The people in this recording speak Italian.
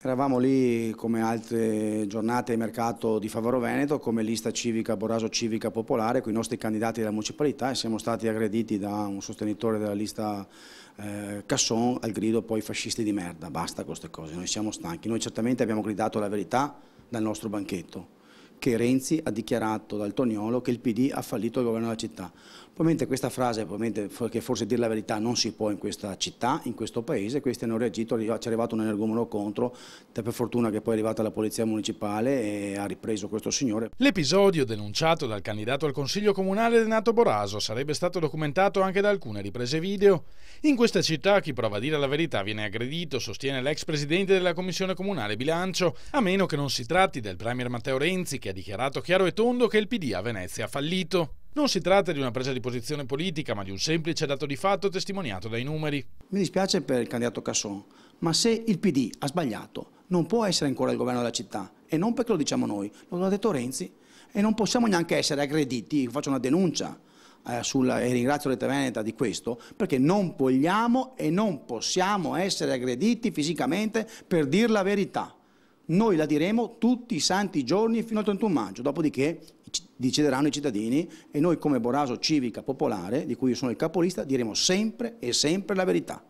Eravamo lì come altre giornate di mercato di Favaro Veneto, come lista civica Boraso Civica Popolare, con i nostri candidati della municipalità, e siamo stati aggrediti da un sostenitore della lista Casson al grido "poi fascisti di merda", basta con queste cose, noi siamo stanchi. Noi certamente abbiamo gridato la verità dal nostro banchetto, che Renzi ha dichiarato dal Toniolo che il PD ha fallito il governo della città. Probabilmente questa frase, che forse dire la verità non si può in questa città, in questo paese, questi hanno reagito, ci è arrivato un energumeno contro, per fortuna che poi è arrivata la polizia municipale e ha ripreso questo signore. L'episodio denunciato dal candidato al consiglio comunale Renato Boraso sarebbe stato documentato anche da alcune riprese video. In questa città chi prova a dire la verità viene aggredito, sostiene l'ex presidente della commissione comunale bilancio, a meno che non si tratti del premier Matteo Renzi, che ha dichiarato chiaro e tondo che il PD a Venezia ha fallito. Non si tratta di una presa di posizione politica, ma di un semplice dato di fatto testimoniato dai numeri. Mi dispiace per il candidato Casson, ma se il PD ha sbagliato non può essere ancora il governo della città, e non perché lo diciamo noi, lo ha detto Renzi, e non possiamo neanche essere aggrediti. Faccio una denuncia e ringrazio Rete Veneta di questo, perché non vogliamo e non possiamo essere aggrediti fisicamente per dire la verità. Noi la diremo tutti i santi giorni fino al 31 maggio, dopodiché decideranno i cittadini, e noi come Boraso Civica Popolare, di cui io sono il capolista, diremo sempre e sempre la verità.